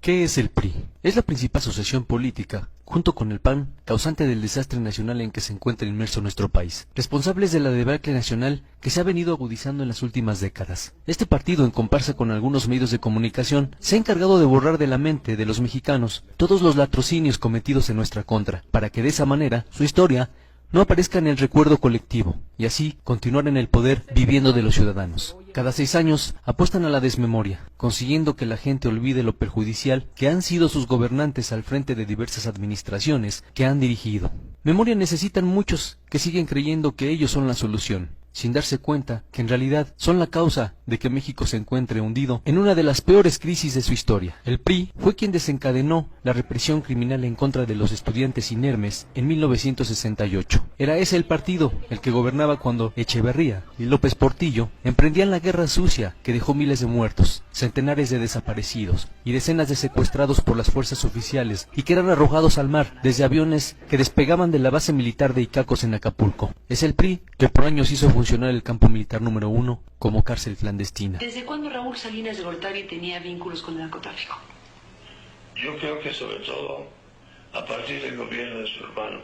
¿Qué es el PRI? Es la principal asociación política, junto con el PAN, causante del desastre nacional en que se encuentra inmerso nuestro país, responsables de la debacle nacional que se ha venido agudizando en las últimas décadas. Este partido, en comparsa con algunos medios de comunicación, se ha encargado de borrar de la mente de los mexicanos todos los latrocinios cometidos en nuestra contra, para que de esa manera su historia no aparezca en el recuerdo colectivo, y así continuar en el poder viviendo de los ciudadanos. Cada 6 años apuestan a la desmemoria, consiguiendo que la gente olvide lo perjudicial que han sido sus gobernantes al frente de diversas administraciones que han dirigido. Memoria necesitan muchos que siguen creyendo que ellos son la solución, sin darse cuenta que en realidad son la causa de que México se encuentre hundido en una de las peores crisis de su historia. El PRI fue quien desencadenó la represión criminal en contra de los estudiantes inermes en 1968. Era ese el partido el que gobernaba cuando Echeverría y López Portillo emprendían la guerra sucia que dejó miles de muertos, centenares de desaparecidos y decenas de secuestrados por las fuerzas oficiales y que eran arrojados al mar desde aviones que despegaban de la base militar de Icacos en Acapulco. Es el PRI que por años hizo funcionar el campo militar número 1 como cárcel clandestina. ¿Desde cuándo Raúl Salinas de Gortari tenía vínculos con el narcotráfico? Yo creo que sobre todo a partir del gobierno de su hermano.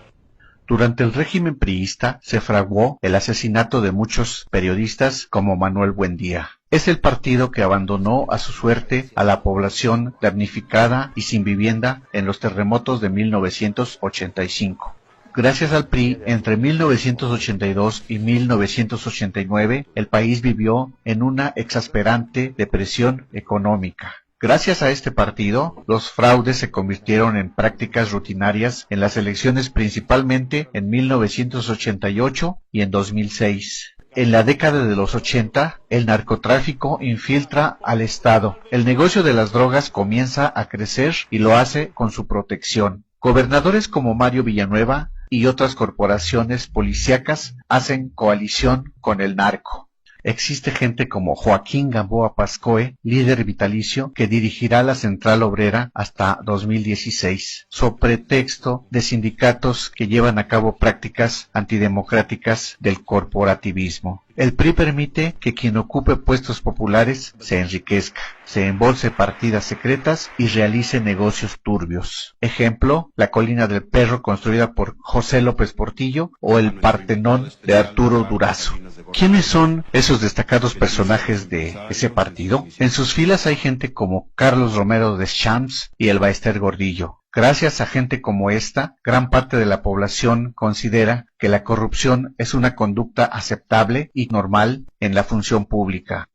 Durante el régimen priista se fraguó el asesinato de muchos periodistas como Manuel Buendía. Es el partido que abandonó a su suerte a la población damnificada y sin vivienda en los terremotos de 1985. Gracias al PRI, entre 1982 y 1989, el país vivió en una exasperante depresión económica. Gracias a este partido, los fraudes se convirtieron en prácticas rutinarias en las elecciones, principalmente en 1988 y en 2006. En la década de los 80, el narcotráfico infiltra al Estado. El negocio de las drogas comienza a crecer y lo hace con su protección. Gobernadores como Mario Villanueva y otras corporaciones policíacas hacen coalición con el narco. Existe gente como Joaquín Gamboa Pascoe, líder vitalicio, que dirigirá la Central Obrera hasta 2016, sobre pretexto de sindicatos que llevan a cabo prácticas antidemocráticas del corporativismo. El PRI permite que quien ocupe puestos populares se enriquezca, se embolse partidas secretas y realice negocios turbios. Ejemplo, la Colina del Perro construida por José López Portillo o el Partenón de Arturo Durazo. ¿Quiénes son esos destacados personajes de ese partido? En sus filas hay gente como Carlos Romero Deschamps y el Baester Gordillo. Gracias a gente como esta, gran parte de la población considera que la corrupción es una conducta aceptable y normal en la función pública.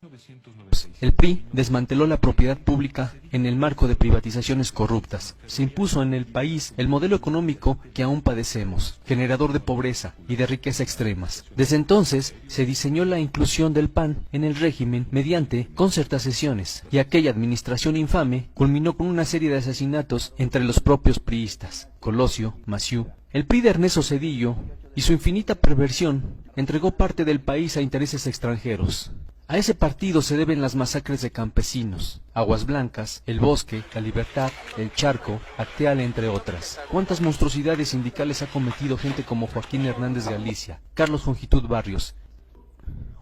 El PRI desmanteló la propiedad pública en el marco de privatizaciones corruptas. Se impuso en el país el modelo económico que aún padecemos, generador de pobreza y de riqueza extremas. Desde entonces se diseñó la inclusión del PAN en el régimen mediante concertaciones, y aquella administración infame culminó con una serie de asesinatos entre los propios priistas. Colosio, Maciú, el PRI de Ernesto Zedillo y su infinita perversión entregó parte del país a intereses extranjeros. A ese partido se deben las masacres de campesinos, Aguas Blancas, El Bosque, La Libertad, El Charco, Acteal, entre otras. ¿Cuántas monstruosidades sindicales ha cometido gente como Joaquín Hernández Galicia, Carlos Longitud Barrios?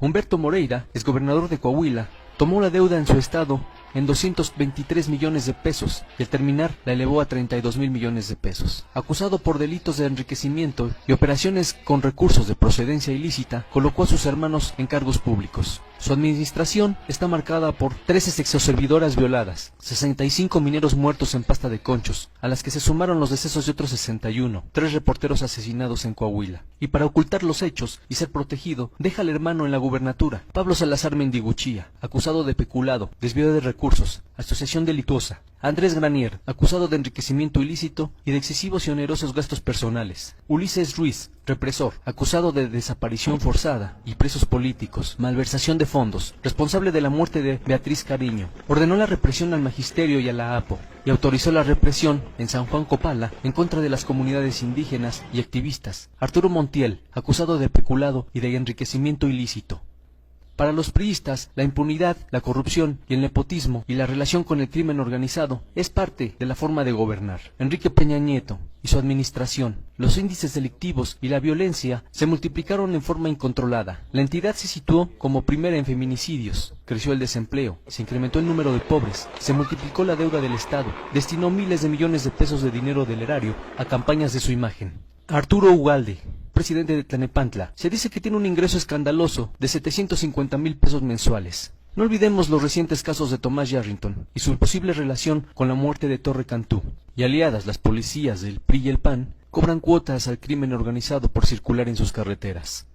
Humberto Moreira, exgobernador de Coahuila, tomó la deuda en su estado en 223 millones de pesos y al terminar la elevó a 32,000 millones de pesos. Acusado por delitos de enriquecimiento y operaciones con recursos de procedencia ilícita, colocó a sus hermanos en cargos públicos. Su administración está marcada por 13 sexoservidoras violadas, 65 mineros muertos en pasta de conchos, a las que se sumaron los decesos de otros 61, 3 reporteros asesinados en Coahuila. Y para ocultar los hechos y ser protegido, deja al hermano en la gubernatura, Pablo Salazar Mendiguchía, acusado de peculado, desvío de recursos, asociación delictuosa. Andrés Granier, acusado de enriquecimiento ilícito y de excesivos y onerosos gastos personales. Ulises Ruiz, represor, acusado de desaparición forzada y presos políticos, malversación de fondos, responsable de la muerte de Beatriz Cariño. Ordenó la represión al magisterio y a la APO, y autorizó la represión en San Juan Copala en contra de las comunidades indígenas y activistas. Arturo Montiel, acusado de peculado y de enriquecimiento ilícito. Para los priistas, la impunidad, la corrupción y el nepotismo y la relación con el crimen organizado es parte de la forma de gobernar. Enrique Peña Nieto y su administración, los índices delictivos y la violencia se multiplicaron en forma incontrolada. La entidad se situó como primera en feminicidios, creció el desempleo, se incrementó el número de pobres, se multiplicó la deuda del Estado, destinó miles de millones de pesos de dinero del erario a campañas de su imagen. Arturo Ugalde, presidente de Tlanepantla, se dice que tiene un ingreso escandaloso de 750,000 pesos mensuales. No olvidemos los recientes casos de Tomás Yarrington y su posible relación con la muerte de Torre Cantú. Y aliadas, las policías del PRI y el PAN cobran cuotas al crimen organizado por circular en sus carreteras.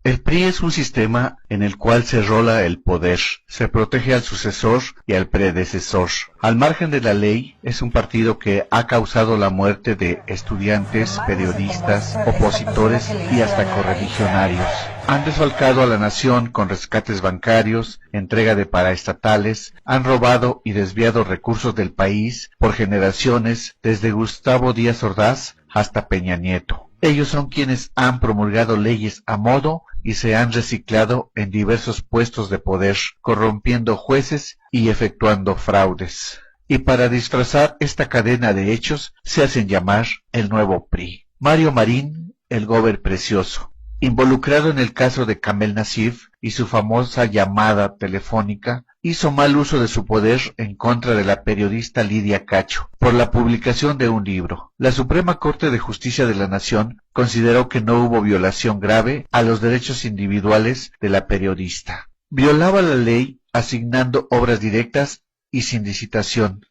El PRI es un sistema en el cual se rola el poder, se protege al sucesor y al predecesor. Al margen de la ley, es un partido que ha causado la muerte de estudiantes, periodistas, opositores y hasta correligionarios. Han desfalcado a la nación con rescates bancarios, entrega de paraestatales, han robado y desviado recursos del país por generaciones, desde Gustavo Díaz Ordaz hasta Peña Nieto. Ellos son quienes han promulgado leyes a modo y se han reciclado en diversos puestos de poder, corrompiendo jueces y efectuando fraudes. Y para disfrazar esta cadena de hechos, se hacen llamar el nuevo PRI. Mario Marín, el gober precioso, involucrado en el caso de Kamel Nasif y su famosa llamada telefónica, hizo mal uso de su poder en contra de la periodista Lidia Cacho por la publicación de un libro. La Suprema Corte de Justicia de la Nación consideró que no hubo violación grave a los derechos individuales de la periodista. Violaba la ley asignando obras directas y sin licitación.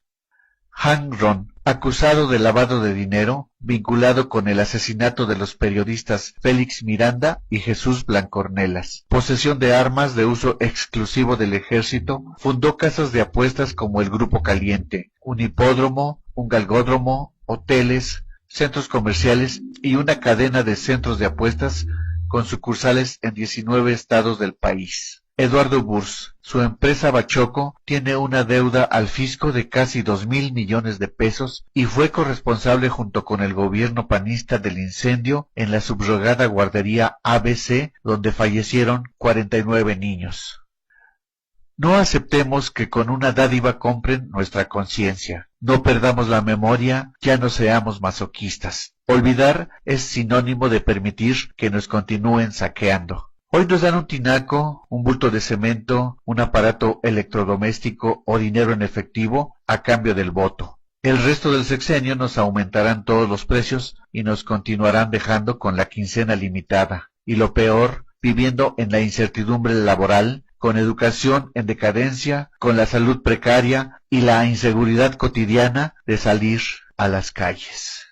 Han Ron, acusado de lavado de dinero, vinculado con el asesinato de los periodistas Félix Miranda y Jesús Blancornelas. Posesión de armas de uso exclusivo del ejército, fundó casas de apuestas como el Grupo Caliente, un hipódromo, un galgódromo, hoteles, centros comerciales y una cadena de centros de apuestas con sucursales en 19 estados del país. Eduardo Burs, su empresa Bachoco, tiene una deuda al fisco de casi 2,000 millones de pesos y fue corresponsable junto con el gobierno panista del incendio en la subrogada guardería ABC, donde fallecieron 49 niños. No aceptemos que con una dádiva compren nuestra conciencia. No perdamos la memoria, ya no seamos masoquistas. Olvidar es sinónimo de permitir que nos continúen saqueando. Hoy nos dan un tinaco, un bulto de cemento, un aparato electrodoméstico o dinero en efectivo a cambio del voto. El resto del sexenio nos aumentarán todos los precios y nos continuarán dejando con la quincena limitada. Y lo peor, viviendo en la incertidumbre laboral, con educación en decadencia, con la salud precaria y la inseguridad cotidiana de salir a las calles.